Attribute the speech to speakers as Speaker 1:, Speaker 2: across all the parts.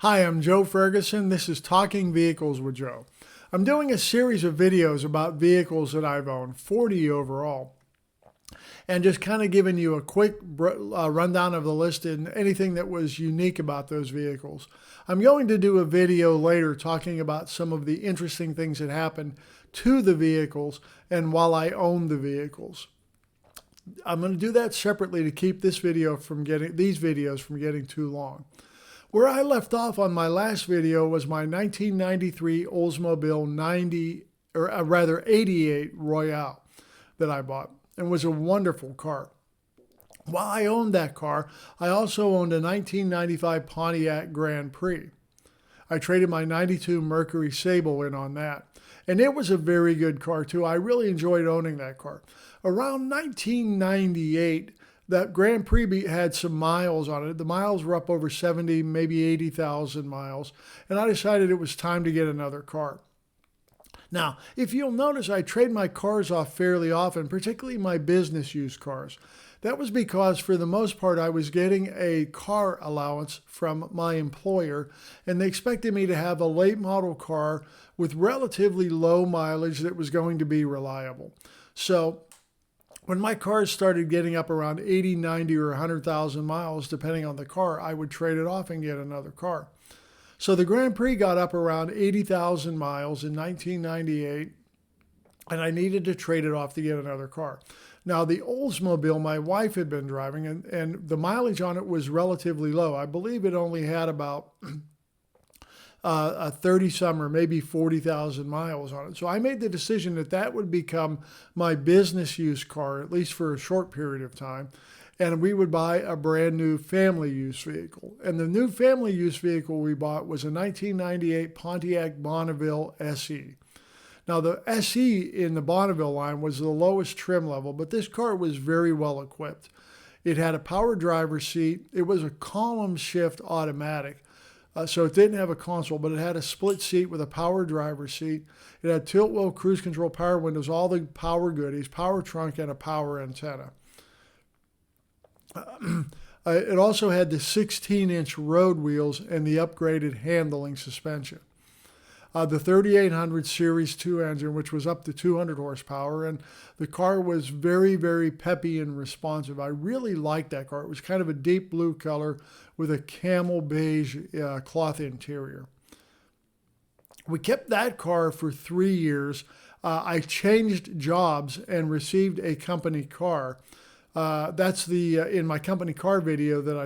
Speaker 1: Hi, I'm Joe Ferguson. This is Talking Vehicles with Joe. I'm doing a series of videos about vehicles that I've owned, 40 overall, and just kind of giving you a quick rundown of the list and anything that was unique about those vehicles. I'm going to do a video later talking about some of the interesting things that happened to the vehicles and while I owned the vehicles. I'm going to do that separately to keep these videos from getting too long. Where I left off on my last video was my 1993 Oldsmobile 88 Royale that I bought, and was a wonderful car. While I owned that car, I also owned a 1995 Pontiac Grand Prix. I traded my 92 Mercury Sable in on that, and it was a very good car too. I really enjoyed owning that car. Around 1998, that Grand Prix had some miles on it. The miles were up over 70, maybe 80,000 miles. And I decided it was time to get another car. Now, if you'll notice, I trade my cars off fairly often, particularly my business use cars. That was because for the most part, I was getting a car allowance from my employer, and they expected me to have a late model car with relatively low mileage that was going to be reliable. So when my cars started getting up around 80, 90, or 100,000 miles, depending on the car, I would trade it off and get another car. So the Grand Prix got up around 80,000 miles in 1998, and I needed to trade it off to get another car. Now, the Oldsmobile my wife had been driving, and the mileage on it was relatively low. I believe it only had about 30-some or maybe 40,000 miles on it. So I made the decision that that would become my business use car, at least for a short period of time. And we would buy a brand new family use vehicle. And the new family use vehicle we bought was a 1998 Pontiac Bonneville SE. Now, the SE in the Bonneville line was the lowest trim level, but this car was very well equipped. It had a power driver's seat. It was a column shift automatic. So it didn't have a console, but it had a split seat with a power driver's seat. It had tilt wheel, cruise control, power windows, all the power goodies, power trunk, and a power antenna. It also had the 16-inch road wheels and the upgraded handling suspension. The 3800 Series 2 engine, which was up to 200 horsepower, and the car was very, very peppy and responsive. I really liked that car. It was kind of a deep blue color with a camel beige cloth interior. We kept that car for 3 years. I changed jobs and received a company car. That's the in my company car video that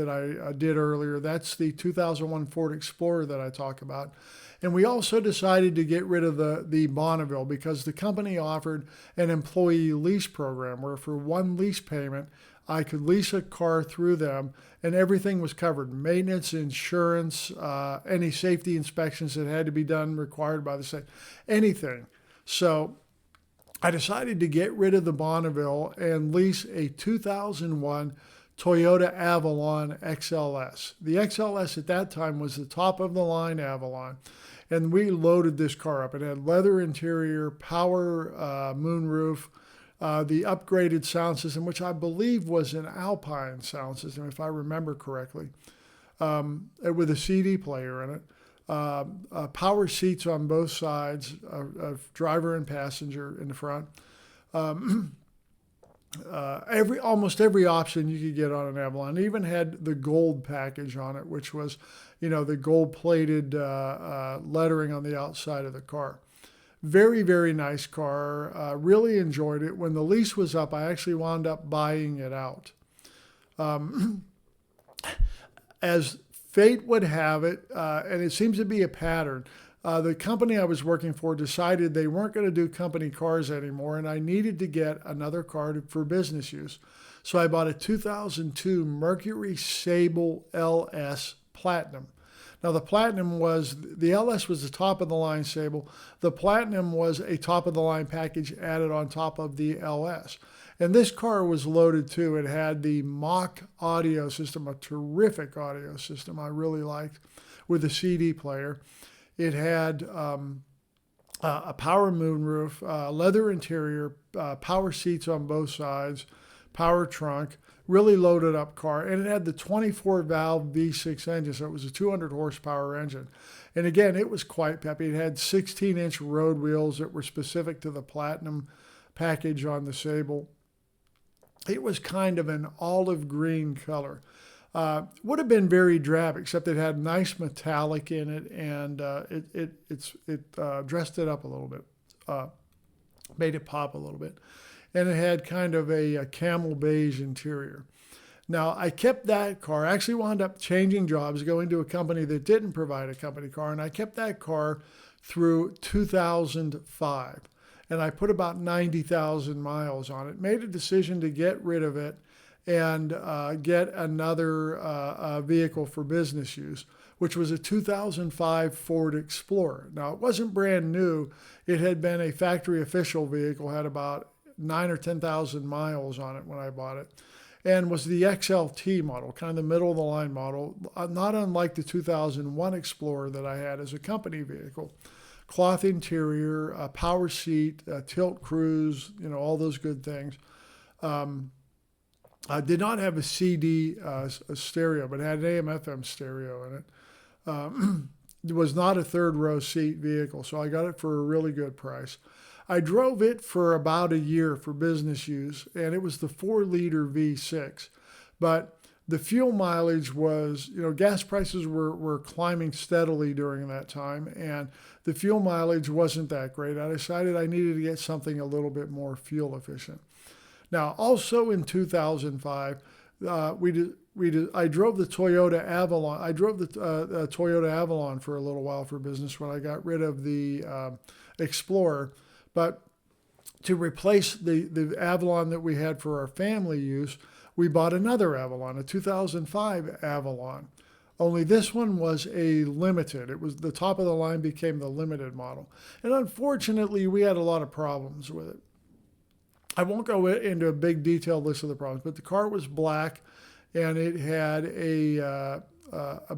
Speaker 1: I did earlier. That's the 2001 Ford Explorer that I talk about. And we also decided to get rid of the Bonneville because the company offered an employee lease program where for one lease payment, I could lease a car through them and everything was covered. Maintenance, insurance, any safety inspections that had to be done required by the state, anything. So I decided to get rid of the Bonneville and lease a 2001 Toyota Avalon XLS. The XLS at that time was the top of the line Avalon. And we loaded this car up. It had leather interior, power moonroof, the upgraded sound system, which I believe was an Alpine sound system, if I remember correctly, with a CD player in it. Power seats on both sides, of driver and passenger in the front. Almost every option you could get on an Avalon. It even had the gold package on it, which was, the gold-plated lettering on the outside of the car. Very, very nice car. Really enjoyed it. When the lease was up, I actually wound up buying it out. As fate would have it, and it seems to be a pattern, the company I was working for decided they weren't going to do company cars anymore, and I needed to get another car for business use. So I bought a 2002 Mercury Sable LS Platinum. Now the LS was the top of the line Sable. The Platinum was a top of the line package added on top of the LS. And this car was loaded too. It had the Mach audio system, a terrific audio system I really liked, with a CD player. It had a power moonroof, leather interior, power seats on both sides, power trunk, really loaded up car. And it had the 24 valve V6 engine, so it was a 200 horsepower engine. And again, it was quite peppy. It had 16-inch road wheels that were specific to the Platinum package on the Sable. It was kind of an olive green color. Would have been very drab, except it had nice metallic in it, and it dressed it up a little bit, made it pop a little bit. And it had kind of a camel beige interior. Now, I kept that car. I actually wound up changing jobs, going to a company that didn't provide a company car, and I kept that car through 2005. And I put about 90,000 miles on it. Made a decision to get rid of it and get another vehicle for business use, which was a 2005 Ford Explorer. Now, it wasn't brand new. It had been a factory official vehicle, had about 9,000 or 10,000 miles on it when I bought it, and was the XLT model, kind of the middle of the line model, not unlike the 2001 Explorer that I had as a company vehicle. Cloth interior, power seat, tilt cruise, all those good things. I did not have a CD stereo, but it had an AM/FM stereo in it. It was not a third row seat vehicle, so I got it for a really good price. I drove it for about a year for business use, and it was the 4-liter V6. But the fuel mileage was, gas prices were climbing steadily during that time, and the fuel mileage wasn't that great. I decided I needed to get something a little bit more fuel efficient. Now, also in 2005, I drove the Toyota Avalon. I drove the Toyota Avalon for a little while for business when I got rid of the Explorer. But to replace the Avalon that we had for our family use, we bought another Avalon, a 2005 Avalon. Only this one was a limited. It was the top of the line became the limited model. And unfortunately, we had a lot of problems with it. I won't go into a big detailed list of the problems, but the car was black and it had a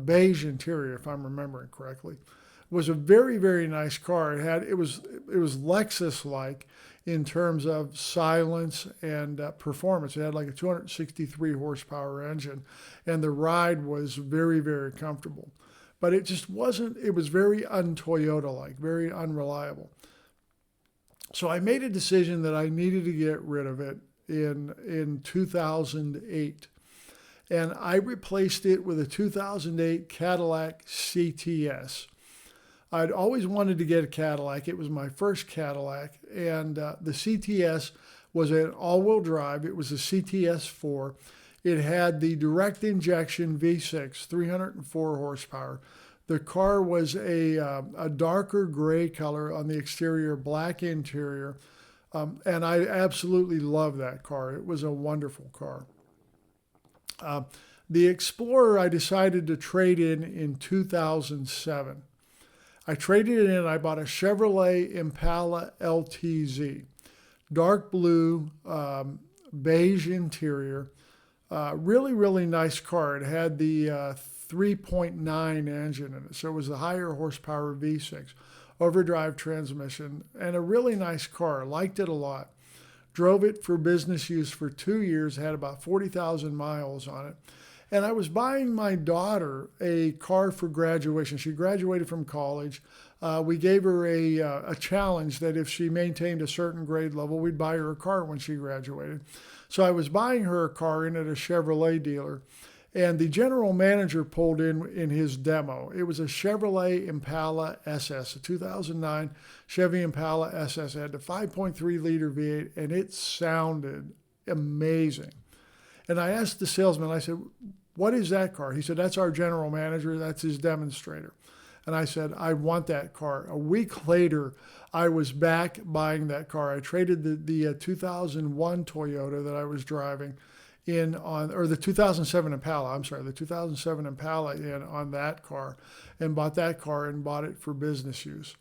Speaker 1: beige interior, if I'm remembering correctly. It was a very, very nice car. It was Lexus-like in terms of silence and performance. It had like a 263 horsepower engine, and the ride was very, very comfortable. But it just wasn't, it was very un-Toyota-like, very unreliable. So I made a decision that I needed to get rid of it in 2008. And I replaced it with a 2008 Cadillac CTS. I'd always wanted to get a Cadillac. It was my first Cadillac. And the CTS was an all-wheel drive. It was a CTS4. It had the direct injection V6, 304 horsepower. The car was a darker gray color on the exterior, black interior, and I absolutely love that car. It was a wonderful car. The Explorer I decided to trade in 2007. I traded it in. I bought a Chevrolet Impala LTZ, dark blue, beige interior, really, really nice car. It had the 3.9 engine in it, so it was the higher horsepower V6, overdrive transmission, and a really nice car. Liked it a lot. Drove it for business use for 2 years, had about 40,000 miles on it. And I was buying my daughter a car for graduation. She graduated from college. We gave her a challenge that if she maintained a certain grade level, we'd buy her a car when she graduated. So I was buying her a car in at a Chevrolet dealer. And the general manager pulled in his demo. It was a Chevrolet Impala SS, a 2009 Chevy Impala SS. It had the 5.3 liter V8, and it sounded amazing. And I asked the salesman, I said, "What is that car?" He said, "That's our general manager. That's his demonstrator." And I said, "I want that car." A week later, I was back buying that car. I traded the 2001 Toyota that I was driving the 2007 Impala, the 2007 Impala in on that car, and bought that car and bought it for business use.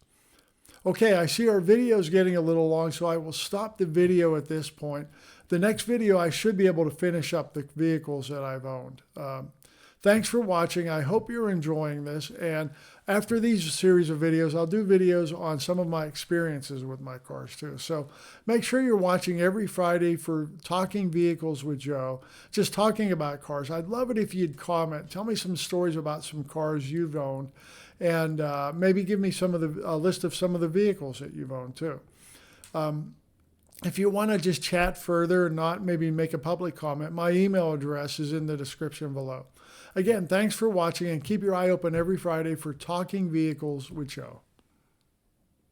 Speaker 1: Okay, I see our video is getting a little long, so I will stop the video at this point. The next video, I should be able to finish up the vehicles that I've owned. Thanks for watching. I hope you're enjoying this. And after these series of videos, I'll do videos on some of my experiences with my cars too. So make sure you're watching every Friday for Talking Vehicles with Joe, just talking about cars. I'd love it if you'd comment. Tell me some stories about some cars you've owned, and maybe give me a list of some of the vehicles that you've owned too. If you want to just chat further and not maybe make a public comment, my email address is in the description below. Again, thanks for watching, and keep your eye open every Friday for Talking Vehicles with Joe.